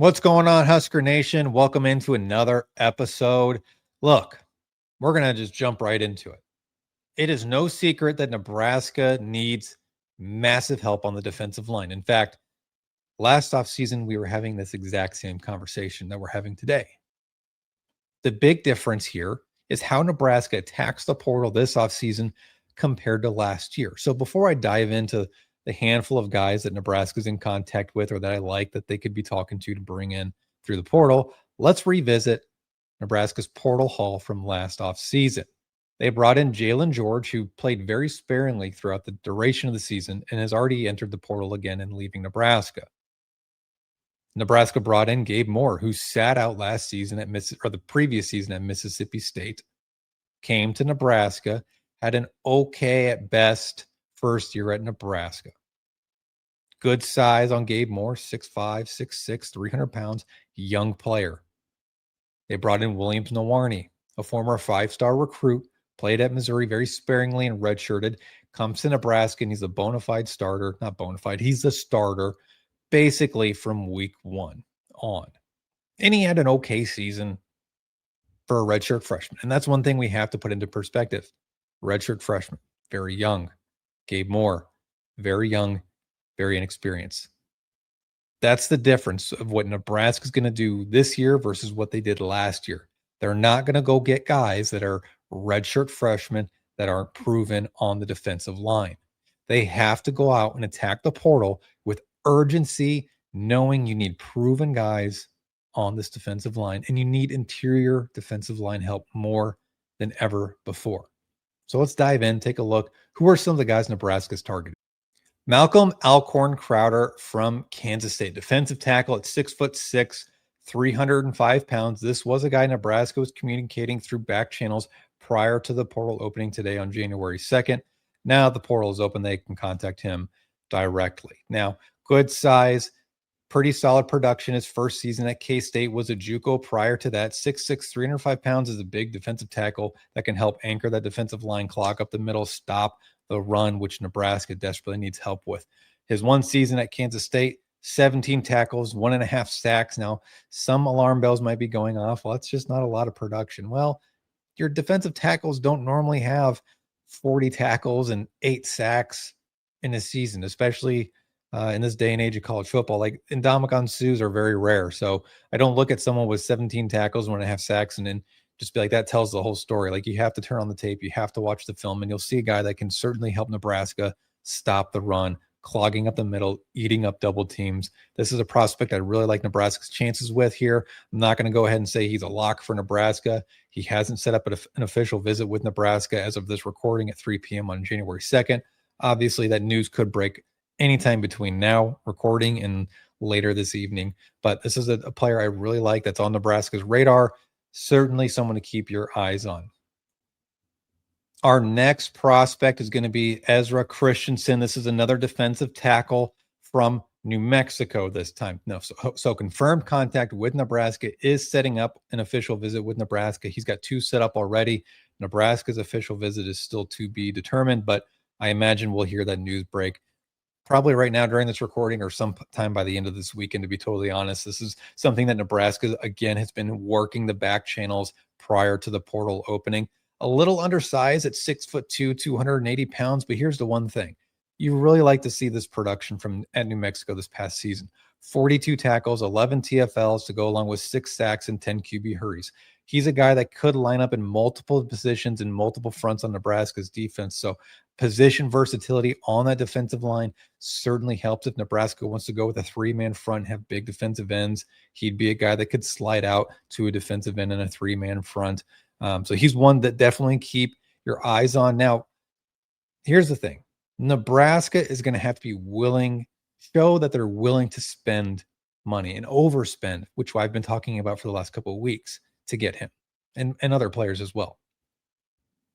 What's going on, Husker Nation? Welcome into another episode. Look, we're going to just jump right into it. It is no secret that Nebraska needs massive help on the defensive line. In fact, last offseason, we were having this exact same conversation that we're having today. The big difference here is how Nebraska attacks the portal this offseason compared to last year. So before I dive into the handful of guys that Nebraska's in contact with or that I like that they could be talking to bring in through the portal, let's revisit Nebraska's portal haul from last offseason. They brought in Jalen George, who played very sparingly throughout the duration of the season and has already entered the portal again and leaving Nebraska. Nebraska brought in Gabe Moore, who sat out last season at the previous season at Mississippi State, came to Nebraska, had an okay at best first year at Nebraska. Good size on Gabe Moore, 6'5", 6'6", 300 pounds, young player. They brought in Williams Nwarni, a former five-star recruit, played at Missouri very sparingly and redshirted, comes to Nebraska, and he's a bona fide starter. Not bona fide, he's the starter basically from week one on. And he had an okay season for a redshirt freshman. And that's one thing we have to put into perspective. Redshirt freshman, very young. Gabe Moore, very young, very inexperienced. That's the difference of what Nebraska is going to do this year versus what they did last year. They're not going to go get guys that are redshirt freshmen that aren't proven on the defensive line. They have to go out and attack the portal with urgency, knowing you need proven guys on this defensive line, and you need interior defensive line help more than ever before. So let's dive in, take a look. Who are some of the guys Nebraska's targeted? Malcolm Alcorn Crowder from Kansas State, defensive tackle at 6'6", 305 pounds. This was a guy Nebraska was communicating through back channels prior to the portal opening today on January 2nd. Now the portal is open. They can contact him directly. Now, good size, pretty solid production. His first season at K-State was a JUCO. Prior to that, 6'6", 305 pounds is a big defensive tackle that can help anchor that defensive line, clog up the middle, stop the run, which Nebraska desperately needs help with. His one season at Kansas State, 17 tackles, 1.5 sacks. Now, some alarm bells might be going off. Well, that's just not a lot of production. Well, your defensive tackles don't normally have 40 tackles and 8 sacks in a season, especially in this day and age of college football. Like Ndamukong Suhs are very rare. So I don't look at someone with 17 tackles, 1.5 sacks, and then just be like, that tells the whole story. Like, you have to turn on the tape, you have to watch the film, and you'll see a guy that can certainly help Nebraska stop the run, clogging up the middle, eating up double teams. This is a prospect I really like Nebraska's chances with here. I'm not going to go ahead and say he's a lock for Nebraska. He hasn't set up an official visit with Nebraska as of this recording at 3 p.m. on January 2nd. Obviously, that news could break anytime between now, recording, and later this evening. But this is a player I really like that's on Nebraska's radar. Certainly someone to keep your eyes on. Our next prospect is going to be Ezra Christensen. This is another defensive tackle from New Mexico this time. No, so confirmed contact with Nebraska, is setting up an official visit with Nebraska. He's got 2 set up already. Nebraska's official visit is still to be determined, but I imagine we'll hear that news break probably right now during this recording or sometime by the end of this weekend, to be totally honest. This is something that Nebraska, again, has been working the back channels prior to the portal opening. A little undersized at 6'2", 280 pounds, but here's the one thing. You really like to see this production from at New Mexico this past season. 42 tackles, 11 TFLs to go along with 6 sacks and 10 QB hurries. He's a guy that could line up in multiple positions and multiple fronts on Nebraska's defense. So position versatility on that defensive line certainly helps. If Nebraska wants to go with a 3-man front, have big defensive ends, he'd be a guy that could slide out to a defensive end in a 3-man front. So he's one that definitely keep your eyes on. Now, here's the thing. Nebraska is going to have to be willing, show that they're willing to spend money and overspend, which I've been talking about for the last couple of weeks, to get him and other players as well.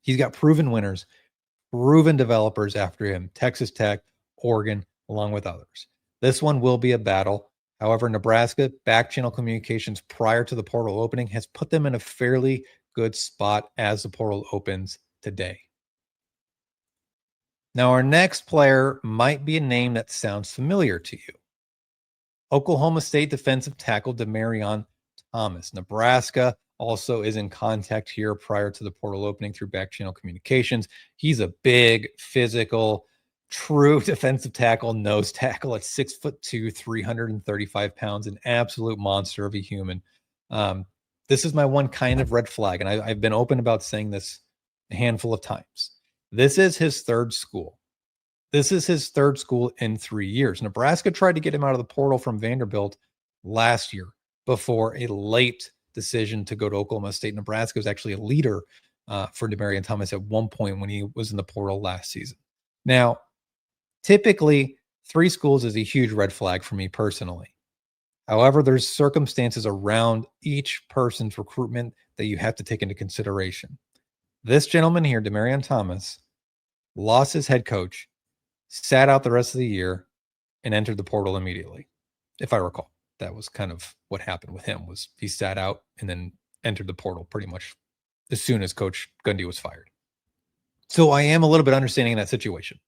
He's got proven winners, proven developers after him, Texas Tech, Oregon, along with others. This one will be a battle. However, Nebraska back channel communications prior to the portal opening has put them in a fairly good spot as the portal opens today. Now, our next player might be a name that sounds familiar to you. Oklahoma State defensive tackle Dearion Thomas. Nebraska also is in contact here prior to the portal opening through back channel communications. He's a big, physical, true defensive tackle, nose tackle at 6'2", 335 pounds, an absolute monster of a human. This is my one kind of red flag, and I've been open about saying this a handful of times. This is his third school. This is his third school in 3 years. Nebraska tried to get him out of the portal from Vanderbilt last year before a late decision to go to Oklahoma State. Nebraska was actually a leader for Dearion Thomas at one point when he was in the portal last season. Now, typically, 3 schools is a huge red flag for me personally. However, there's circumstances around each person's recruitment that you have to take into consideration. This gentleman here, Dearion Thomas, lost his head coach, sat out the rest of the year, and entered the portal immediately. If I recall, that was kind of what happened with him. Was he sat out and then entered the portal pretty much as soon as Coach Gundy was fired. So I am a little bit understanding in that situation,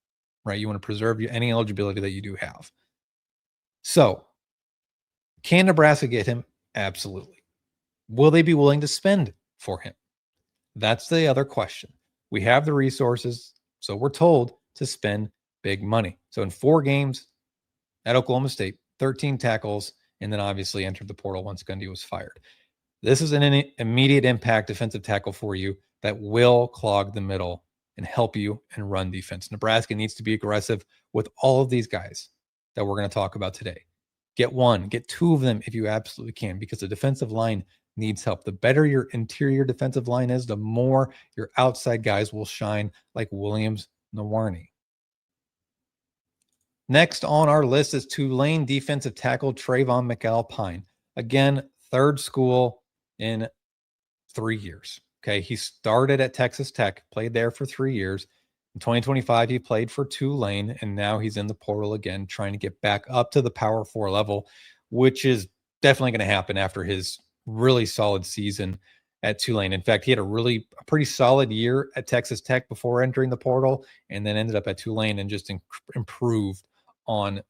right? You want to preserve any eligibility that you do have. So can Nebraska get him? Absolutely. Will they be willing to spend for him? That's the other question. We have the resources, so we're told to spend big money. So in 4 games at Oklahoma State, 13 tackles, and then obviously entered the portal once Gundy was fired. This is an immediate impact defensive tackle for you that will clog the middle and help you in run defense. Nebraska needs to be aggressive with all of these guys that we're going to talk about today. Get 1, get 2 of them if you absolutely can, because the defensive line needs help. The better your interior defensive line is, the more your outside guys will shine, like Williams Nwaneri. Next on our list is Tulane defensive tackle Trayvon McAlpine. Again, third school in 3 years. Okay, he started at Texas Tech, played there for 3 years. In 2025, he played for Tulane, and now he's in the portal again, trying to get back up to the Power 4 level, which is definitely going to happen after his really solid season at Tulane. In fact, he had a pretty solid year at Texas Tech before entering the portal, and then ended up at Tulane and just improved on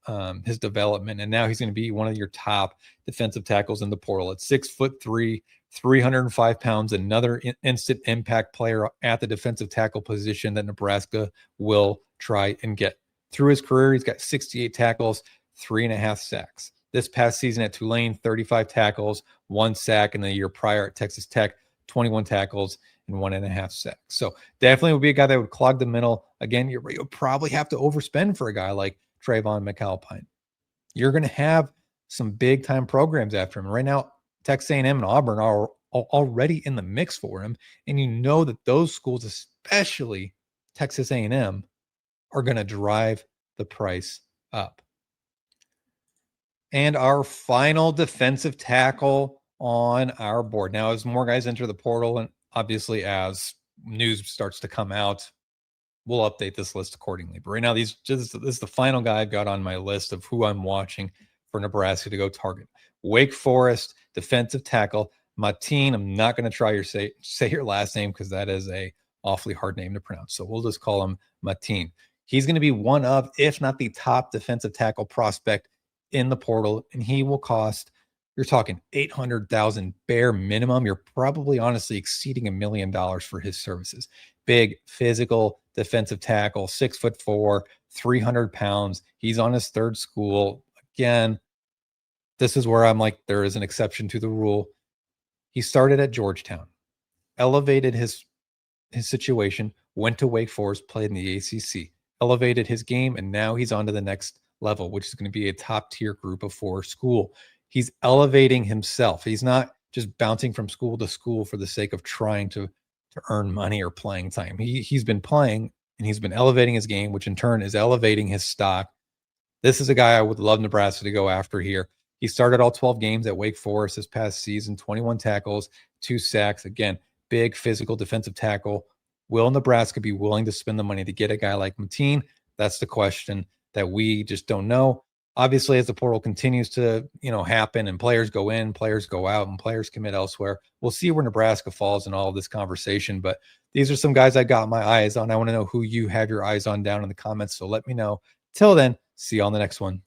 his development. And now he's going to be one of your top defensive tackles in the portal at 6'3", 305 pounds, another instant impact player at the defensive tackle position that Nebraska will try and get. Through his career, he's got 68 tackles, 3.5 sacks. This past season at Tulane, 35 tackles, 1 sack. And the year prior at Texas Tech, 21 tackles and 1.5 sacks. So definitely would be a guy that would clog the middle. Again, you'll probably have to overspend for a guy like Trayvon McAlpine. You're going to have some big time programs after him. Right now, Texas A&M and Auburn are already in the mix for him, and you know that those schools, especially Texas A&M, are going to drive the price up. And our final defensive tackle on our board. Now, as more guys enter the portal, and obviously as news starts to come out, we'll update this list accordingly. But right now, this is the final guy I've got on my list of who I'm watching for Nebraska to go target. Wake Forest defensive tackle Matine. I'm not going to try say your last name because that is a awfully hard name to pronounce. So we'll just call him Matine. He's going to be one of, if not the top defensive tackle prospect in the portal, and he will cost, you're talking $800,000 bare minimum. You're probably honestly exceeding $1 million for his services. Big physical defensive tackle, 6'4", 300 pounds. He's on his third school. Again, this is where I'm like, there is an exception to the rule. He started at Georgetown, elevated his situation, went to Wake Forest, played in the ACC, elevated his game, and now he's on to the next level, which is going to be a top tier group of 4 school. He's elevating himself. He's not just bouncing from school to school for the sake of trying to earn money or playing time. He's been playing and he's been elevating his game, which in turn is elevating his stock. This is a guy I would love Nebraska to go after here. He started all 12 games at Wake Forest this past season, 21 tackles, 2 sacks. Again, big physical defensive tackle. Will Nebraska be willing to spend the money to get a guy like Matine? That's the question that we just don't know. Obviously, as the portal continues to, happen and players go in, players go out, and players commit elsewhere, we'll see where Nebraska falls in all of this conversation. But these are some guys I got my eyes on. I want to know who you have your eyes on down in the comments. So let me know. Till then, see you on the next one.